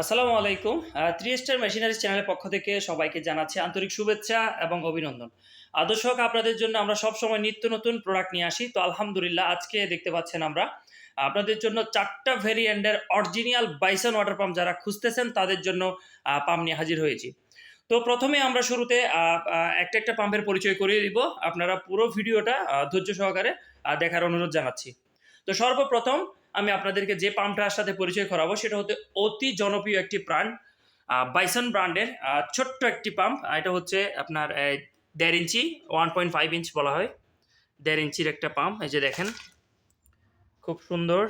আসসালামু আলাইকুম। 3 star machineries চ্যানেলের পক্ষ থেকে সবাইকে জানাচ্ছি আন্তরিক শুভেচ্ছা এবং অভিনন্দন। দর্শক, আপনাদের জন্য আমরা সবসময় নিত্য নতুন প্রোডাক্ট নিয়ে আসি। তো আলহামদুলিল্লাহ আজকে দেখতে পাচ্ছেন আমরা আপনাদের জন্য 4টা ভেরিয়েন্টের অরিজিনাল বাইসন ওয়াটার পাম্প যারা খুঁজতেছেন তাদের জন্য পাম্প নিয়ে হাজির হয়েছি। তো প্রথমে আমরা শুরুতে একটা একটা পাম্পের পরিচয় করিয়ে দিব। আপনারা পুরো ভিডিওটা ধৈর্য সহকারে দেখার অনুরোধ জানাচ্ছি। তো সর্বপ্রথম আমি আপনাদেরকে যে পাম্পটার সাথে পরিচয় করাবো সেটা হচ্ছে অতি জনপ্রিয় একটি ব্র্যান্ড, বাইসন ব্র্যান্ডের ছোট্ট একটি পাম্প। এটা হচ্ছে আপনার 1.5 ইঞ্চি, 1.5 ইঞ্চ বলা হয়, 1.5 ইঞ্চির একটা পাম্প। এই যে দেখেন, খুব সুন্দর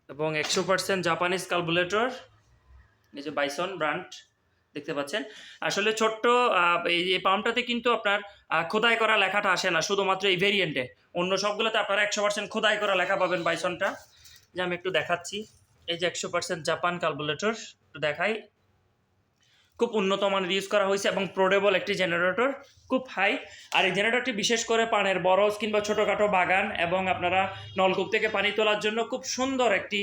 এবং 100% জাপানিজ কার্বুরেটর। এই যে বাইসন ব্র্যান্ড দেখতে পাচ্ছেন। আসলে ছোট্ট এই পাম্পটাতে কিন্তু আপনার খোদাই করা লেখাটা আসে না, শুধুমাত্র এই ভেরিয়েন্টে। অন্য সবগুলোতে আপনারা 100% খোদাই করা লেখা পাবেন বাইসনটা। যে আমি একটু দেখাচ্ছি, এই যে 100% জাপান কার্বুরেটর একটু দেখাই, খুব উন্নত মানের ইউজ করা হয়েছে এবং পোর্টেবল একটি জেনারেটর, খুব হাই। আর এই জেনারেটরটি বিশেষ করে পানের বরজ কিংবা ছোটোখাটো বাগান এবং আপনারা নলকূপ থেকে পানি তোলার জন্য খুব সুন্দর একটি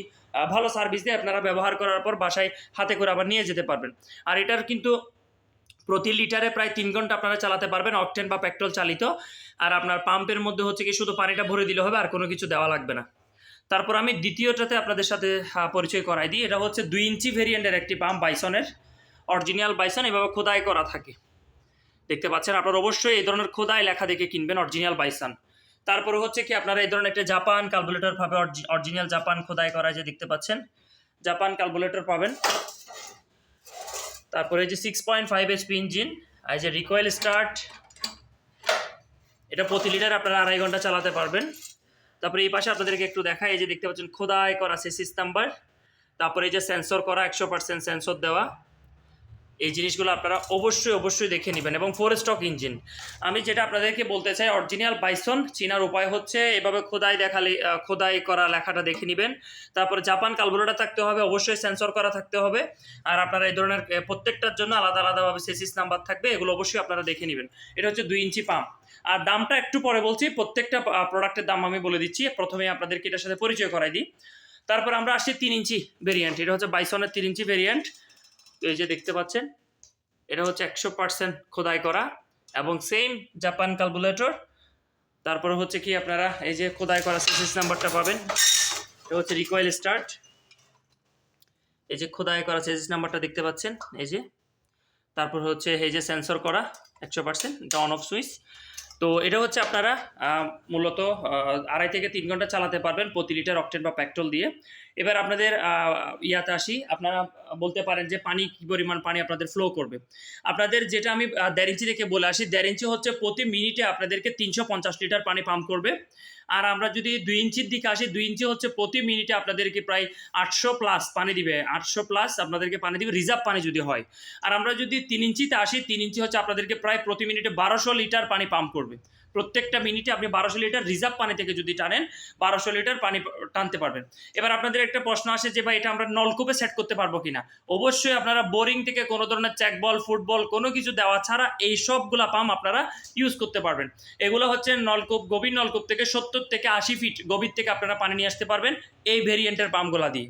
ভালো সার্ভিস দিয়ে আপনারা ব্যবহার করার পর বাসায় হাতে করে আবার নিয়ে যেতে পারবেন। আর এটার কিন্তু প্রতি লিটারে প্রায় 3 ঘন্টা আপনারা চালাতে পারবেন, অকটেন বা পেট্রোল চালিত। আর আপনার পাম্পের মধ্যে হচ্ছে কি শুধু পানিটা ভরে দিলে হবে, আর কোনো কিছু দেওয়া লাগবে না। তারপর আমি দ্বিতীয়টাতে আপনাদের সাথে পরিচয় করাই দিই। এটা হচ্ছে 2 ইঞ্চি ভেরিয়েন্টের একটি পাম্প, বাইসনের অরিজিনাল বাইসন, এভাবে খোদাই করা থাকে দেখতে পাচ্ছেন। আপনারা অবশ্যই এই ধরনের খোদাই লেখা দেখে কিনবেন অরিজিনাল বাইসন। তারপরে হচ্ছে কি আপনারা এই ধরনের একটা জাপান কার্বুরেটর পাবে, অরিজিনাল জাপান খোদাই করা, যে দেখতে পাচ্ছেন জাপান কার্বুরেটর পাবেন। তারপরে এই যে 6.5 HP ইঞ্জিন, এই যে রিকয়েল স্টার্ট, এটা প্রতি লিটার আপনারা 2.5 ঘন্টা চালাতে পারবেন। তারপরে এই পাশে আপনাদেরকে একটু দেখায়, এই যে দেখতে পাচ্ছেন খোদাই করা সিসিস নাম্বার। তারপরে এই যে সেন্সর করা, 100% সেন্সর দেওয়া। এই জিনিসগুলো আপনারা অবশ্যই দেখে নেবেন। এবং 4 স্টক ইঞ্জিন। আমি যেটা আপনাদেরকে বলতে চাই, অরিজিনাল বাইসন চিনার উপায় হচ্ছে এভাবে খোদাই দেখালে, খোদাই করা লেখাটা দেখে নেবেন। তারপরে জাপান কার্বুরেটর থাকতে হবে, অবশ্যই সেন্সর করা থাকতে হবে। আর আপনারা এই ধরনের প্রত্যেকটার জন্য আলাদা আলাদাভাবে সেসিস নাম্বার থাকবে, এগুলো অবশ্যই আপনারা দেখে নেবেন। এটা হচ্ছে 2 ইঞ্চি পাম্প। আর দামটা একটু পরে বলছি, প্রত্যেকটা প্রোডাক্টের দাম আমি বলে দিচ্ছি। প্রথমে আপনাদেরকে এটার সাথে পরিচয় করাই দিই। তারপর আমরা আসছি 3 ইঞ্চি ভেরিয়েন্ট। এটা হচ্ছে বাইসনের 3 ইঞ্চি ভেরিয়েন্ট। তো এই যে দেখতে পাচ্ছেন, এটা হচ্ছে 100% খোদাই করা এবং সেম জাপান কার্বুরেটর। তারপরে হচ্ছে কি আপনারা এই যে খোদাই করা সিসিস নাম্বারটা পাবেন। এটা হচ্ছে রিকয়েল স্টার্ট, এই যে খোদাই করা সিসিস নাম্বারটা দেখতে পাচ্ছেন এই যে। তারপর হচ্ছে এই যে সেন্সর করা 100%, এটা অন অফ সুইচ। তো এটা হচ্ছে আপনারা মূলত 2.5 থেকে 3 ঘন্টা চালাতে পারবেন প্রতি লিটার অকটেন বা পেট্রোল দিয়ে। এবার আপনাদের ইয়াতে আসি, আপনারা বলতে পারেন যে পানি কী পরিমাণ পানি আপনাদের ফ্লো করবে। আপনাদের যেটা আমি 1.5 ইঞ্চি থেকে বলে আসি, 1.5 ইঞ্চি হচ্ছে প্রতি মিনিটে আপনাদেরকে 350 লিটার পানি পাম্প করবে। আর আমরা যদি 2 ইঞ্চির দিকে আসি, 2 ইঞ্চি হচ্ছে প্রতি মিনিটে আপনাদেরকে প্রায় 800+ পানি দিবে, 800+ আপনাদেরকে পানি দিবে, রিজার্ভ পানি যদি হয়। আর আমরা যদি 3 ইঞ্চিতে আসি, 3 ইঞ্চি হচ্ছে আপনাদেরকে প্রায় প্রতি মিনিটে 1200 লিটার পানি পাম্প করবে। প্রত্যেকটা মিনিটে আপনি 1200 লিটার রিজার্ভ পানি থেকে যদি টানেন, 1200 লিটার পানি টানতে পারবেন। এবার আপনাদের একটা প্রশ্ন আসে যে ভাই এটা আমরা নলকূপে সেট করতে পারবো কিনা। অবশ্যই আপনারা বোরিং থেকে কোনো ধরনের চেকবল, ফুটবল কোনো কিছু দেওয়া ছাড়া এই সবগুলা পাম্প আপনারা ইউজ করতে পারবেন। এগুলো হচ্ছে নলকূপ, গভীর নলকূপ থেকে 70 থেকে 80 ফিট গভীর থেকে আপনারা পানি নিয়ে আসতে পারবেন এই ভেরিয়েন্টের পাম্পগুলা দিয়ে।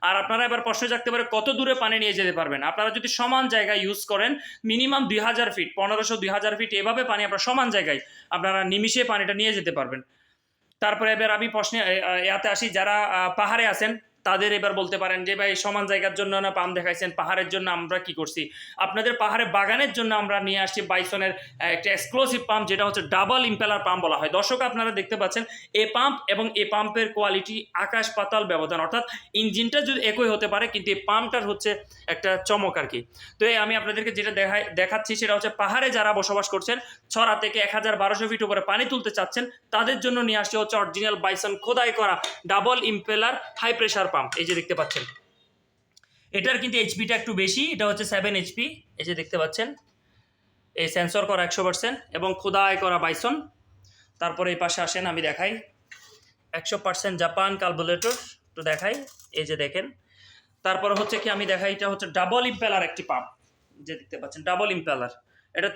আর আপনারা এবার প্রশ্ন জাগতে পারে কত দূরে পানি নিয়ে যেতে পারবেন। আপনারা যদি সমান জায়গায় ইউজ করেন, মিনিমাম 2000 ফিট, 1500-2000 ফিট এভাবে পানি আপনারা সমান জায়গায় আপনারা নিমিশে পানিটা নিয়ে যেতে পারবেন। তারপরে এবার আমি প্রশ্নে ইয়াতে আসি, যারা পাহাড়ে আছেন তাদের এবার বলতে পারেন যে ভাই সমান জায়গার জন্য না পাম্প দেখাইছেন, পাহাড়ের জন্য আমরা কি করছি। আপনাদের পাহাড়ে বাগানের জন্য আমরা নিয়ে আসছি বাইসনের একটা এক্সক্লুসিভ পাম্প, যেটা হচ্ছে ডাবল ইম্পেলার পাম্প বলা হয়। দর্শক আপনারা দেখতে পাচ্ছেন এই পাম্প এবং এই পাম্পের কোয়ালিটি আকাশ পাতাল ব্যবধান, অর্থাৎ ইঞ্জিনটা যদি একই হতে পারে কিন্তু এই পাম্পটার হচ্ছে একটা চমক আর কি। তো আমি আপনাদেরকে যেটা দেখাচ্ছি সেটা হচ্ছে পাহাড়ে যারা বসবাস করছেন, ছড়া থেকে 1200 ফিট উপরে পানি তুলতে চাচ্ছেন, তাদের জন্য নিয়ে আসছে হচ্ছে অরিজিনাল বাইসন খোদাই করা double impeller high pressure pump. এই যে দেখতে পাচ্ছেন, এটার কিন্তু এইচপিটা একটু বেশি, এটা হচ্ছে 7 এইচপি, এই যে দেখতে পাচ্ছেন, এই সেন্সর করা 100% এবং খোদাই করা বাইসন। তারপরে এই পাশে আসেন, আমি দেখাই 100% জাপান কার্বোরেটর, একটু দেখাই, এই যে দেখেন। তারপরে হচ্ছে কি আমি দেখাই, এটা হচ্ছে ডাবল ইম্পেলার একটি পাম্প, যে দেখতে পাচ্ছেন ডাবল ইম্পেলার। এটা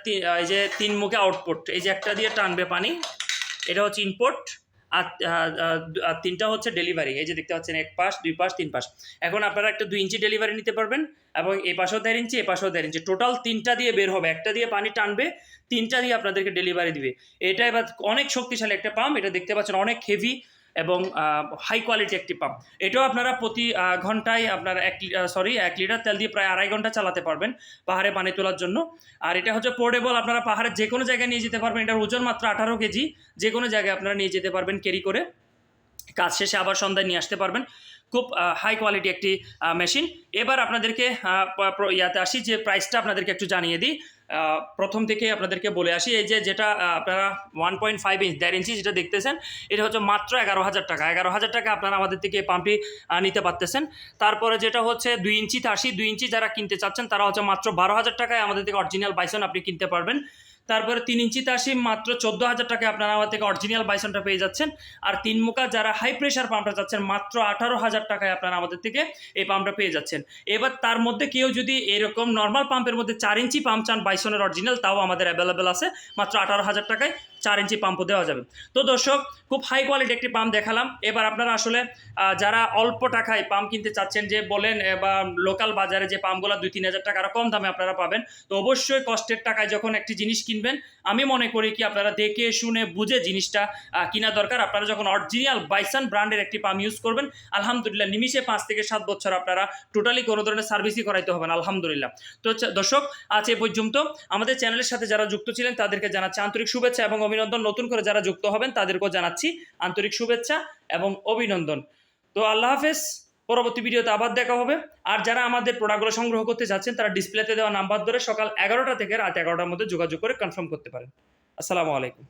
এই যে 3 মুখে আউটপুট, এই যে একটা দিয়ে টানবে পানি, এটা হচ্ছে ইনপুট, আর 3টা হচ্ছে ডেলিভারি। এই যে দেখতে পাচ্ছেন 1 পাশ 2 পাশ 3 পাশ। এখন আপনারা একটা 2 ইঞ্চি ডেলিভারি নিতে পারবেন এবং এই পাশেও 1.5 ইঞ্চি, এই পাশেও 1.5 ইঞ্চি, টোটাল 3টা দিয়ে বের হবে। একটা দিয়ে পানি টানবে, 3টা দিয়ে আপনাদেরকে ডেলিভারি দিবে। এটা এবার অনেক শক্তিশালী একটা পাম্প, এটা দেখতে পাচ্ছেন অনেক হেভি এবং হাই কোয়ালিটি একটি পাম্প। এটাও আপনারা প্রতি ঘন্টায় আপনার 1 লিটার তেল দিয়ে প্রায় 2.5 ঘন্টা চালাতে পারবেন পাহাড়ে পানি তোলার জন্য। আর এটা হচ্ছে পোর্টেবল, আপনারা পাহাড়ের যে কোনো জায়গায় নিয়ে যেতে পারবেন। এটার ওজন মাত্র 18 কেজি, যে কোনো জায়গায় আপনারা নিয়ে যেতে পারবেন ক্যারি করে, কাজ শেষে আবার সন্ধ্যায় নিয়ে আসতে পারবেন। খুব হাই কোয়ালিটি একটি মেশিন। এবার আপনাদেরকে ইয়াতে আসি, যে প্রাইসটা আপনাদেরকে একটু জানিয়ে দিই। প্রথম থেকে আপনাদেরকে বলে আসি, এই যে যেটা আপনারা 1.5 ইঞ্চ 1.5 ইঞ্চি যেটা দেখতেছেন, এটা হচ্ছে মাত্র 11,000 টাকা। 11,000 টাকা আপনারা আমাদের থেকে এই পাম্পটি নিতে পারতেছেন। তারপরে যেটা হচ্ছে 2 ইঞ্চিতে আসি, 2 ইঞ্চি যারা কিনতে চাচ্ছেন তারা হচ্ছে মাত্র 12,000 টাকায় আমাদের থেকে অরিজিনাল বাইসন আপনি কিনতে পারবেন। তারপরে 3 ইঞ্চিতে আসি, মাত্র 14,000 টাকায় আপনারা আমার থেকে অরিজিনাল বাইসনটা পেয়ে যাচ্ছেন। আর 3 মুখা যারা হাই প্রেশার পাম্পটা চাচ্ছেন, মাত্র 18,000 টাকায় আপনারা আমাদের থেকে এই পাম্পটা পেয়ে যাচ্ছেন। এবার তার মধ্যে কেউ যদি এরকম নর্মাল পাম্পের মধ্যে 4 ইঞ্চি পাম্প চান বাইসনের অরিজিনাল, তাও আমাদের অ্যাভেলেবেল আছে, মাত্র 18,000 টাকায় 4 ইঞ্চি পাম্পও দেওয়া যাবে। তো দর্শক, খুব হাই কোয়ালিটি একটি পাম্প দেখালাম। এবার আপনারা আসলে যারা অল্প টাকায় পাম্প কিনতে চাচ্ছেন, যে বলেন বা লোকাল বাজারে যে পাম্পগুলো 2-3 হাজার টাকা আরও কম দামে আপনারা পাবেন, তো অবশ্যই কষ্টের টাকায় যখন একটি জিনিস কিনবেন, আমি মনে করি কি আপনারা দেখে শুনে বুঝে জিনিসটা কিনা দরকার। আপনারা যখন অরিজিনাল বাইসন ব্র্যান্ডের একটি পাম্প ইউজ করবেন, আলহামদুলিল্লাহ নিমিশে 5 থেকে 7 বছর আপনারা টোটালি কোনো ধরনের সার্ভিসই করাইতে হবে না, আলহামদুলিল্লাহ। তো দর্শক, আজ এ পর্যন্ত। আমাদের চ্যানেলের সাথে যারা যুক্ত ছিলেন তাদেরকে জানাচ্ছি আন্তরিক শুভেচ্ছা এবং অভিনন্দন। নতুন করে যারা যুক্ত হবেন তাদেরকেও জানাচ্ছি আন্তরিক শুভেচ্ছা এবং অভিনন্দন। তো আল্লাহ হাফেজ, পরবর্তী ভিডিওতে আবার দেখা হবে। আর যারা আমাদের প্রোডাক্টগুলো সংগ্রহ করতে যাচ্ছেন, তারা ডিসপ্লেতে দেওয়া নাম্বার ধরে সকাল 11টা থেকে রাত 11টার মধ্যে যোগাযোগ করে কনফার্ম করতে পারেন। আসসালামু আলাইকুম।